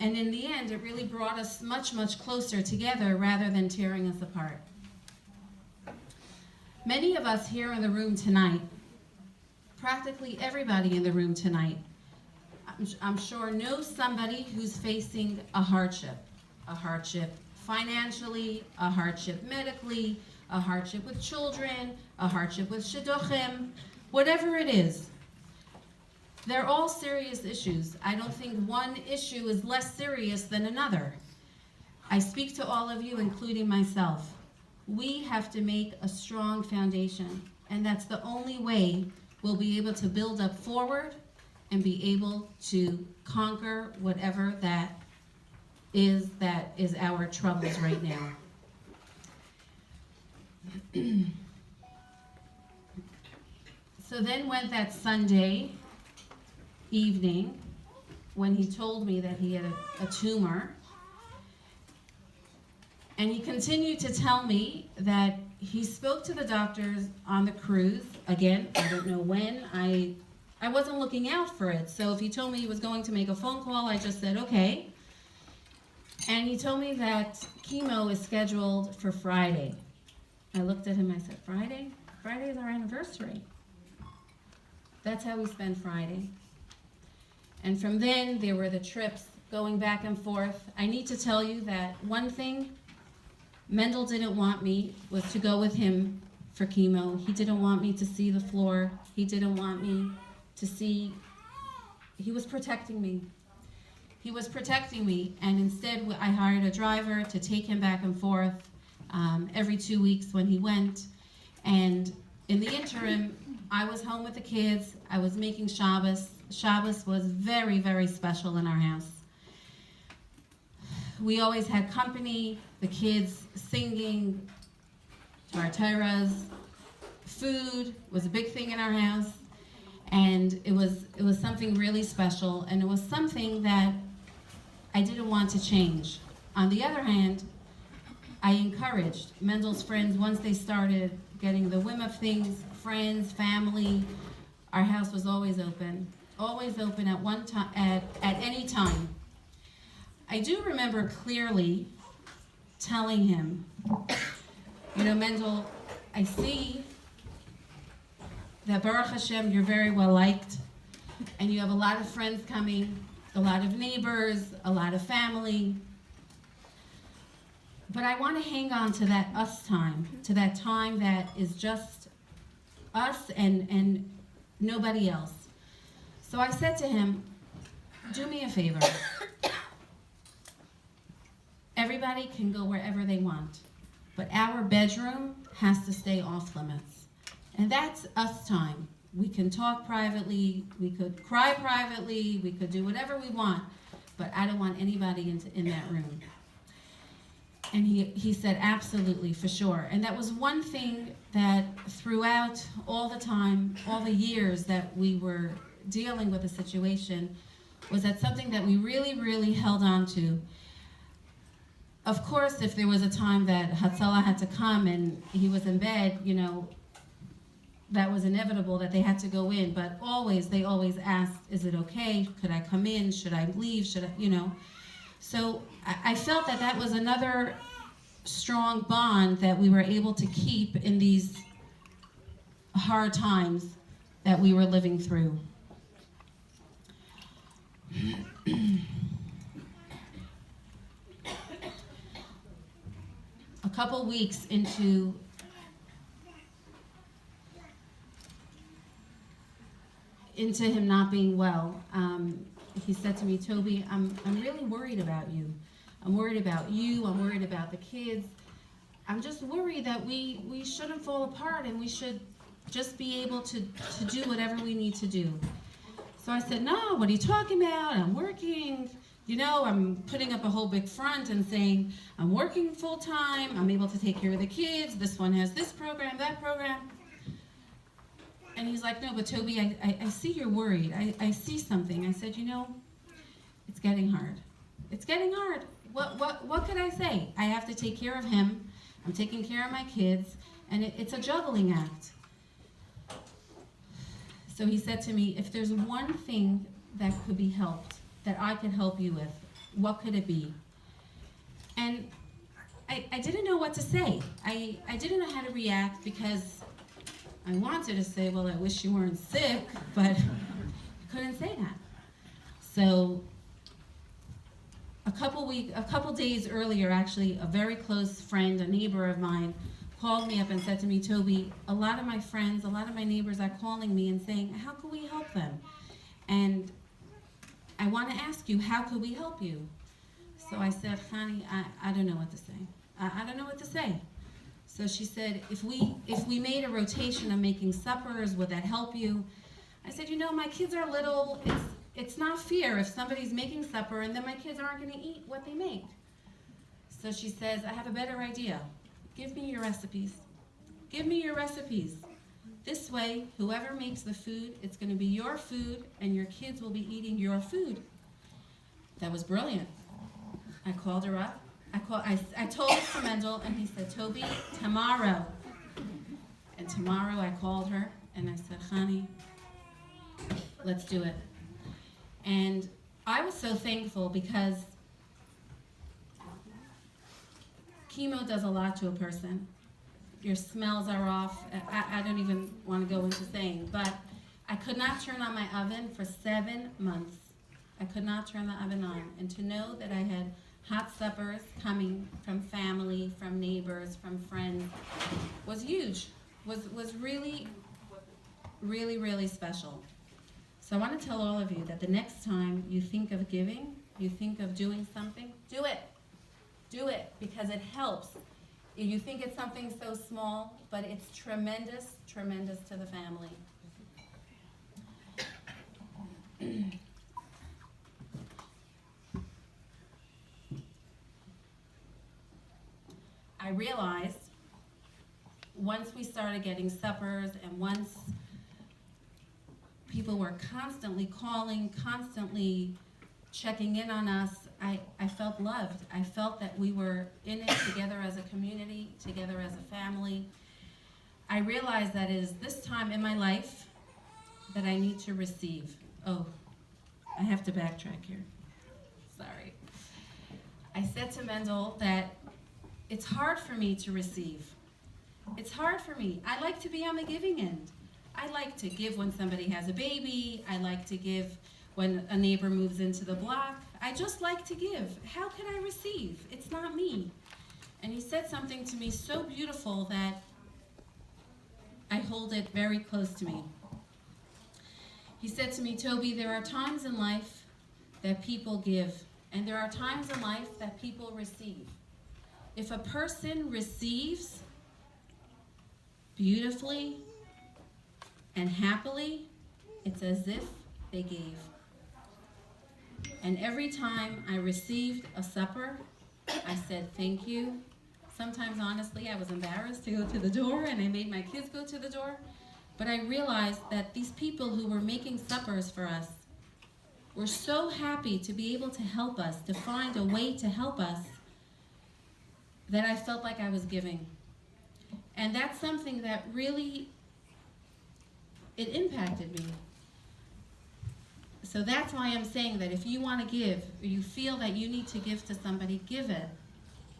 And in the end, it really brought us much, much closer together rather than tearing us apart. Many of us here in the room tonight, practically everybody in the room tonight, I'm sure knows somebody who's facing a hardship financially, a hardship medically, a hardship with children, a hardship with shidduchim, whatever it is. They're all serious issues. I don't think one issue is less serious than another. I speak to all of you, including myself. We have to make a strong foundation, and that's the only way we'll be able to build up forward and be able to conquer whatever that is our troubles right now. So then went that Sunday evening when he told me that he had a tumor, and he continued to tell me that he spoke to the doctors on the cruise. Again, I don't know when. I wasn't looking out for it, so if he told me he was going to make a phone call, I just said okay. And he told me that chemo is scheduled for Friday. I looked at him, I said, Friday? Friday is our anniversary. That's how we spend Friday. And from then, there were the trips going back and forth. I need to tell you that one thing Mendel didn't want me was to go with him for chemo. He didn't want me to see the floor. He didn't want me to see. He was protecting me. He was protecting me, and instead I hired a driver to take him back and forth every 2 weeks when he went. And in the interim, I was home with the kids. I was making Shabbos. Shabbos was very, very special in our house. We always had company, the kids singing, Torahs. Food was a big thing in our house, and it was something really special, and it was something that I didn't want to change. On the other hand, I encouraged Mendel's friends, once they started getting the whim of things, friends, family, our house was always open at one time, at any time. I do remember clearly telling him, Mendel, I see that Baruch Hashem, you're very well liked, and you have a lot of friends coming, a lot of neighbors, a lot of family. But I want to hang on to that us time, to that time that is just us and nobody else. So I said to him, do me a favor. Everybody can go wherever they want, but our bedroom has to stay off limits. And that's us time. We can talk privately, we could cry privately, we could do whatever we want, but I don't want anybody in that room. And he said, absolutely, for sure. And that was one thing that throughout all the time, all the years that we were dealing with the situation, was that something that we really, really held on to. Of course, if there was a time that Hatzalah had to come and he was in bed, that was inevitable that they had to go in, but they always asked, is it okay? Could I come in? Should I leave? So I felt that was another strong bond that we were able to keep in these hard times that we were living through. A couple weeks into him not being well, he said to me, Toby, I'm really worried about you. I'm worried about you. I'm worried about the kids. I'm just worried that we shouldn't fall apart and we should just be able to do whatever we need to do. So I said, no, what are you talking about? I'm working. I'm putting up a whole big front and saying, I'm working full time. I'm able to take care of the kids. This one has this program, that program. And he's like, no, but Toby, I see you're worried. I see something. I said, it's getting hard. It's getting hard. What could I say? I have to take care of him. I'm taking care of my kids. And it's a juggling act. So he said to me, if there's one thing that could be helped, that I could help you with, What could it be? And I didn't know what to say. I didn't know how to react because I wanted to say, well, I wish you weren't sick, but I couldn't say that. So a couple days earlier, actually, a very close friend, a neighbor of mine, called me up and said to me, Toby, a lot of my friends, a lot of my neighbors are calling me and saying, how can we help them? And I want to ask you, how could we help you? So I said, honey, I don't know what to say. I don't know what to say. So she said, if we made a rotation of making suppers, would that help you? I said, you know, my kids are little. It's not fair if somebody's making supper and then my kids aren't going to eat what they make. So she says, I have a better idea. Give me your recipes. Give me your recipes. This way, whoever makes the food, it's going to be your food and your kids will be eating your food. That was brilliant. I called her up. I told Mr. Mendel, and he said, Toby, tomorrow. And tomorrow I called her, and I said, honey, let's do it. And I was so thankful because chemo does a lot to a person. Your smells are off. I don't even want to go into saying, but I could not turn on my oven for 7 months. I could not turn the oven on. And to know that I had hot suppers coming from family, from neighbors, from friends, was huge, was really, really, really special. So I want to tell all of you that the next time you think of giving, you think of doing something, do it. Do it, because it helps. You think it's something so small, but it's tremendous, tremendous to the family. I realized once we started getting suppers and once people were constantly calling, constantly checking in on us, I felt loved. I felt that we were in it together as a community, together as a family. I realized that it is this time in my life that I need to receive. Oh, I have to backtrack here. Sorry. I said to Mendel that it's hard for me to receive. It's hard for me. I like to be on the giving end. I like to give when somebody has a baby. I like to give when a neighbor moves into the block. I just like to give. How can I receive? It's not me. And he said something to me so beautiful that I hold it very close to me. He said to me, Toby, there are times in life that people give, and there are times in life that people receive. If a person receives beautifully and happily, it's as if they gave. And every time I received a supper, I said thank you. Sometimes, honestly, I was embarrassed to go to the door, and I made my kids go to the door. But I realized that these people who were making suppers for us were so happy to be able to help us, to find a way to help us, that I felt like I was giving. And that's something that really, it impacted me. So that's why I'm saying that if you want to give, or you feel that you need to give to somebody, give it.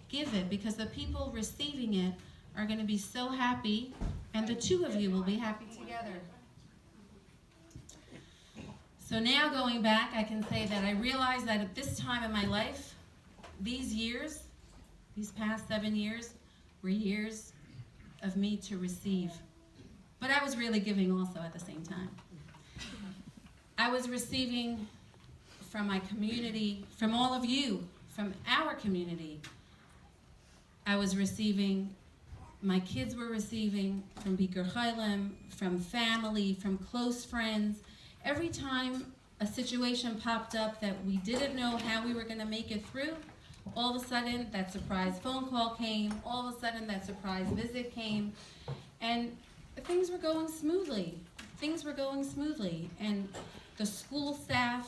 Give it, because the people receiving it are going to be so happy, and the two of you will be happy together. So now going back, I can say that I realized that at this time in my life, these years, these past 7 years, were years of me to receive. But I was really giving also at the same time. I was receiving from my community, from all of you, from our community. I was receiving, my kids were receiving from Bikur Chaylim, from family, from close friends. Every time a situation popped up that we didn't know how we were going to make it through, all of a sudden that surprise phone call came, all of a sudden that surprise visit came, and things were going smoothly. Things were going smoothly, and the school staff